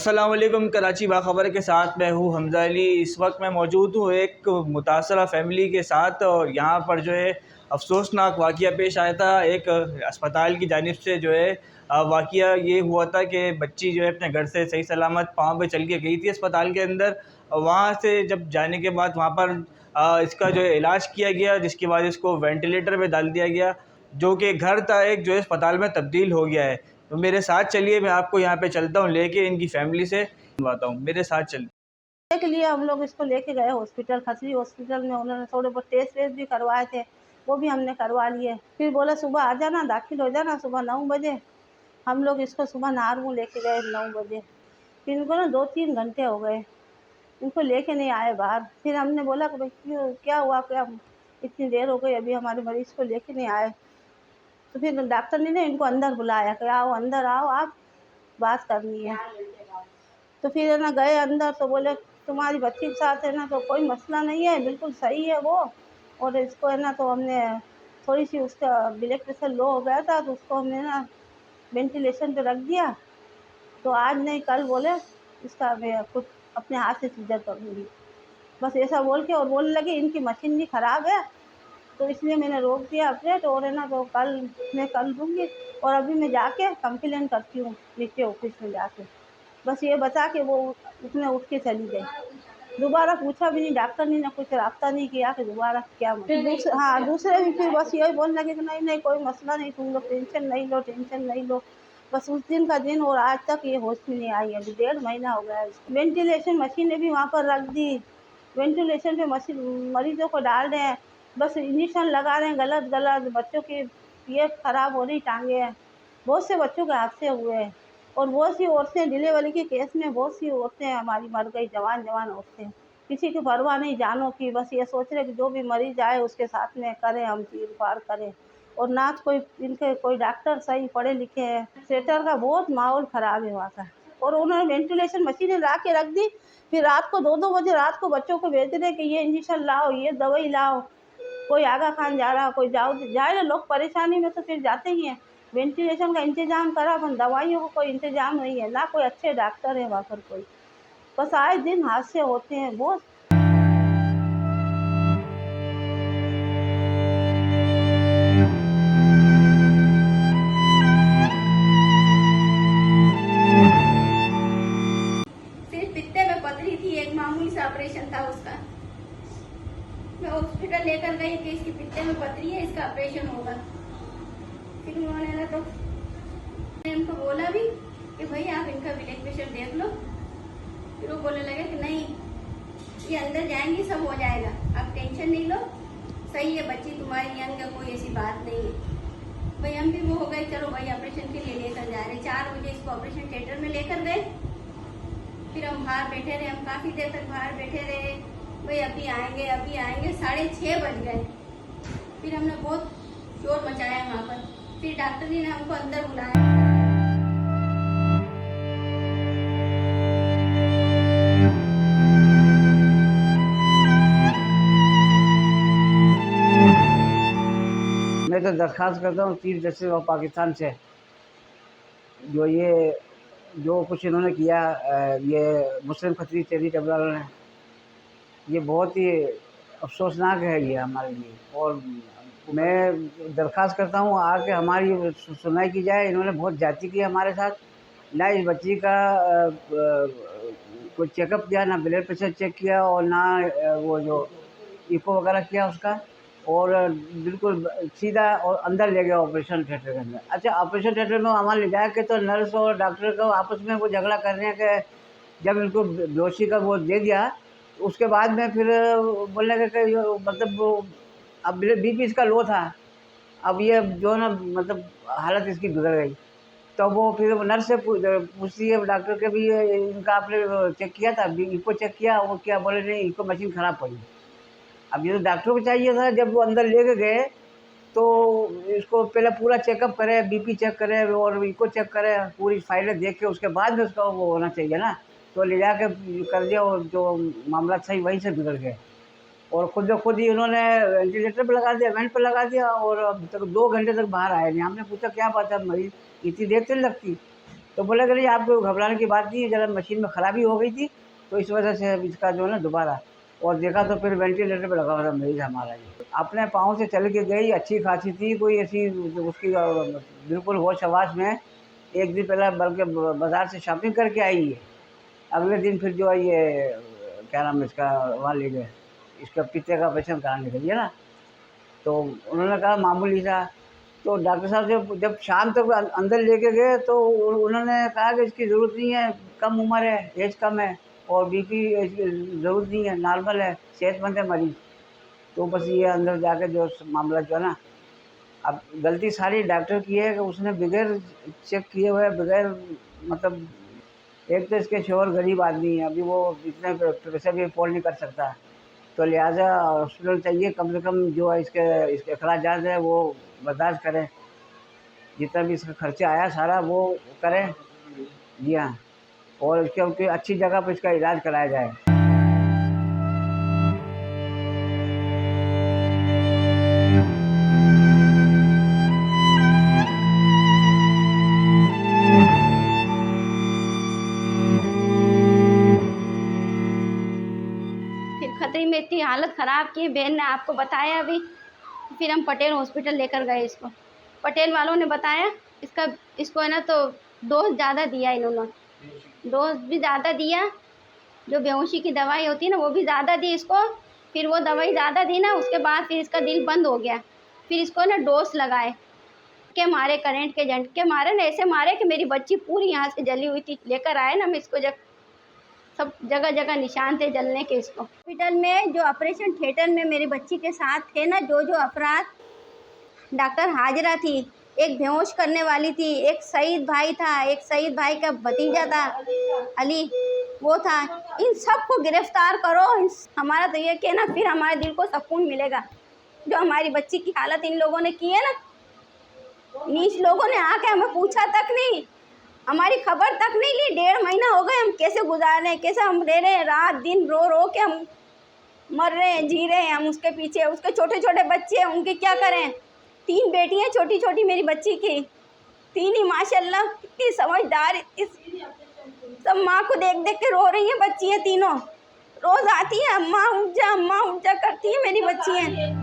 अस्सलाम वालेकुम। कराची बाखबर के साथ मैं हूँ हमजा अली। इस वक्त मैं मौजूद हूँ एक मुतासरा फ़ैमिली के साथ और यहाँ पर जो है अफसोसनाक वाक़या पेश आया था। एक अस्पताल की जानिब से जो है वाक़या ये हुआ था कि बच्ची जो है अपने घर से सही सलामत पाँव पे चल के गई थी अस्पताल के अंदर। वहाँ से जब जाने के बाद वहाँ पर इसका जो है इलाज किया गया, जिसके बाद इसको वेंटिलेटर पे डाल दिया गया, जो कि घर था एक जो है अस्पताल में तब्दील हो गया है। तो मेरे साथ चलिए, मैं आपको यहाँ पे चलता हूँ लेके इनकी फैमिली से बनवाता हूँ। मेरे साथ चलिए। के लिए हम लोग इसको लेके गए हॉस्पिटल, खसरी हॉस्पिटल में। उन्होंने थोड़े बहुत टेस्ट वेस्ट भी करवाए थे, वो भी हमने करवा लिए। फिर बोला सुबह आ जाना, दाखिल हो जाना सुबह 9 बजे। हम लोग इसको सुबह नारगू लेके गए 9 बजे। फिर इनको ना 2-3 घंटे हो गए, इनको लेके नहीं आए बाहर। फिर हमने बोला कि भाई क्यों, क्या हुआ, क्या इतनी देर हो गई अभी हमारे मरीज़ को लेके नहीं आए। तो फिर डॉक्टर ने ना इनको अंदर बुलाया कि आओ, अंदर आओ, आप बात करनी है। तो फिर है ना गए अंदर, तो बोले तुम्हारी बच्ची के साथ है ना तो कोई मसला नहीं है, बिल्कुल सही है वो। और इसको है ना तो हमने थोड़ी सी, उसका ब्लड प्रेशर लो हो गया था तो उसको हमने ना वेंटिलेशन पे रख दिया। तो आज नहीं कल बोले इसका मैं कुछ अपने हाथ से सीजर करूँगी, बस ऐसा बोल के। और बोलने लगे इनकी मशीन भी ख़राब है, तो इसलिए मैंने रोक दिया अपडेट। और है ना तो कल दूँगी। और अभी मैं जाके कंप्लेन करती हूँ नीचे ऑफिस में जाके। बस ये बता के वो उसने उठ के चली गई। दोबारा पूछा भी नहीं डॉक्टर ने, ना कुछ राब्ता नहीं किया कि दोबारा क्या मतलब। हाँ, दूसरे भी फिर बस यही बोलने लगे कि नहीं नहीं कोई मसला नहीं, तुम लोग टेंशन नहीं लो, टेंशन नहीं लो। बस उस दिन का दिन और आज तक ये होश में नहीं आई है। अभी 1.5 महीना हो गया है इसको। वेंटिलेशन मशीनें भी वहाँ पर रख दी, वेंटिलेशन पे मशीन मरीजों को डाल रहे हैं, बस इंजेक्शन लगा रहे हैं गलत गलत। बच्चों की तबीयत खराब हो रही, टांगे बहुत से बच्चों के हादसे हुए हैं। और बहुत सी औरतें डिलीवरी के केस में, बहुत सी औरतें हमारी मर गई, जवान जवान औरतें। किसी की परवाह नहीं जानों की, बस ये सोच रहे कि जो भी मरीज आए उसके साथ में करें, हम चीर फाड़ करें। और ना कोई इनके कोई डॉक्टर सही पढ़े लिखे हैं। थिएटर का बहुत माहौल ख़राब है वहाँ का। और उन्होंने वेंटिलेशन मशीनें ला के रख दी। फिर रात को 2-2 बजे रात को बच्चों को भेज रहे कि ये इंजेक्शन लाओ, ये दवाई लाओ। कोई आगा खान जा रहा, कोई जाओ जाए ना, लोग परेशानी में तो फिर जाते ही हैं। वेंटिलेशन का इंतज़ाम करा, पर दवाइयों का कोई इंतज़ाम नहीं है, ना कोई अच्छे डॉक्टर है वहाँ पर कोई। बस आए दिन हादसे होते हैं बहुत। सिर्फ पित्ते में पथरी थी, एक मामूली सा ऑपरेशन था उसका। मैं हॉस्पिटल लेकर गई कि इसकी पित्ते में पथरी है, इसका ऑपरेशन होगा। फिर उन्होंने ना तो मैंने उनको बोला भी कि भाई आप इनका ब्लड प्रेशर देख लो। फिर वो बोलने लगे कि नहीं, ये अंदर जाएंगी सब हो जाएगा, आप टेंशन नहीं लो, सही है बच्ची तुम्हारी, यंग है, कोई ऐसी बात नहीं है। भाई हम भी वो हो गए, चलो भाई ऑपरेशन के लिए लेकर जा रहे। 4 बजे इसको ऑपरेशन थिएटर में लेकर गए। फिर हम बाहर बैठे रहे, हम काफी देर तक बाहर बैठे रहे, भाई अभी आएंगे अभी आएंगे। 6:30 बज गए। फिर हमने बहुत शोर मचाया वहाँ पर। फिर डॉक्टर जी ने हमको अंदर बुलाया। मैं तो दरख्वास्त करता हूँ चीफ जस्टिस ऑफ पाकिस्तान से, जो ये जो कुछ इन्होंने किया, ये मुस्लिम खतरी चैरिटेबल वालों ने, ये बहुत ही अफसोसनाक है ये हमारे लिए। और मैं दरख्वास्त करता हूँ आके हमारी सुनवाई की जाए। इन्होंने बहुत ज्यादती की हमारे साथ। ना इस बच्ची का कोई चेकअप किया, ना ब्लड प्रेशर चेक किया, और ना वो जो इको वगैरह किया उसका। और बिल्कुल सीधा और अंदर ले गया ऑपरेशन थिएटर के अंदर। अच्छा, ऑपरेशन थिएटर में हमारे ले जा के तो नर्स और डॉक्टर को आपस में वो झगड़ा कर रहे हैं कि जब इनको बेहोशी का वो दे दिया, तो उसके बाद में फिर बोलने लगे कि मतलब वो अब बीपी इसका लो था, अब ये जो है ना मतलब हालत इसकी बिगड़ गई। तो वो फिर नर्स से पूछती है डॉक्टर के भी, ये इनका आपने चेक किया था, इको चेक किया? वो क्या बोले, नहीं इको मशीन ख़राब पड़ी। अब ये तो डॉक्टर को चाहिए था, जब वो अंदर लेके गए तो इसको पहले पूरा चेकअप करे, बीपी चेक करे और इको चेक करे, पूरी फाइलें देख के उसके बाद में उसका वो होना चाहिए ना। तो ले जाके कर दिया, और जो मामला सही वहीं से बिगड़ गए। और खुद ब खुद ही उन्होंने वेंटिलेटर पे लगा दिया, वेंट पे लगा दिया, और अब तक 2 घंटे तक बाहर आए नहीं। हमने पूछा क्या बात है, मरीज इतनी देर से लगती? तो बोला कि नहीं, आपको घबराने की बात नहीं है, ज़रा मशीन में ख़राबी हो गई थी तो इस वजह से अब इसका जो है ना दोबारा। और देखा तो फिर वेंटिलेटर पे लगा हुआ था मरीज़ हमारा ये। अपने पाँव से चल के गई, अच्छी खासी थी, कोई ऐसी उसकी बिल्कुल होश-हवास में। एक दिन पहले बल्कि बाज़ार से शॉपिंग करके आई है। अगले दिन फिर जो है ये क्या नाम है इसका, वहाँ ले गए, इसका पित्ते का ऑपरेशन कराने के लिए ना। तो उन्होंने कहा मामूली सा। तो डॉक्टर साहब जब शाम तक अंदर लेके गए तो उन्होंने कहा कि इसकी ज़रूरत नहीं है, कम उम्र है, एज कम है और बीपी इसकी ज़रूरत नहीं है, नॉर्मल है, सेहतमंद है मरीज़। तो बस ये अंदर जाके जो मामला जो है ना, अब गलती सारी डॉक्टर की है कि उसने बगैर चेक किए हुए, बगैर मतलब, एक तो इसके शोहर गरीब आदमी है, अभी वो इतने पैसे भी अफोर्ड नहीं कर सकता। तो लिहाजा हॉस्पिटल चाहिए, कम से कम जो है इसके अखराजात है वो बर्दाश्त करें, जितना भी इसका खर्चा आया सारा वो करें। जी हाँ, और इसके अच्छी जगह पर इसका इलाज कराया जाए। फिर खतरे में इतनी हालत ख़राब की, बहन ने आपको बताया अभी। फिर हम पटेल हॉस्पिटल लेकर गए इसको। पटेल वालों ने बताया इसको है ना, तो डोज ज़्यादा दिया इन्होंने, डोज भी ज़्यादा दिया, जो बेहोशी की दवाई होती है ना वो भी ज़्यादा दी इसको। फिर वो दवाई ज़्यादा दी ना, उसके बाद फिर इसका दिल बंद हो गया। फिर इसको ना डोज लगाए के मारे, करंट के झटके मारे ना, ऐसे मारे कि मेरी बच्ची पूरी यहाँ से जली हुई थी। लेकर आए ना हम इसको, जब सब जगह जगह निशान थे जलने के इसको। हॉस्पिटल में जो ऑपरेशन थिएटर में मेरी बच्ची के साथ थे ना, जो अफराद, डॉक्टर हाजरा थी, एक बेहोश करने वाली थी, एक शहीद भाई था, एक शहीद भाई का भतीजा था अली, वो था। इन सबको गिरफ्तार करो। हमारा तो ये कि ना, फिर हमारे दिल को सुकून मिलेगा। जो हमारी बच्ची की हालत इन लोगों ने की है ना, नीच लोगों ने आके हमें पूछा तक नहीं, हमारी खबर तक नहीं ली। 1.5 महीना हो गए, हम कैसे गुजार रहे हैं, कैसे हम रह रहे हैं, रात दिन रो रो के हम मर रहे हैं, जी रहे हैं हम उसके पीछे। उसके छोटे छोटे बच्चे हैं, उनके क्या करें। 3 बेटियां छोटी छोटी मेरी बच्ची की, 3 ही माशाल्लाह, कितनी समझदार, सब माँ को देख देख के रो रही हैं बच्ची है तीनों। रोज़ आती है, अम्मा उठ जा करती है मेरी बच्ची हैं।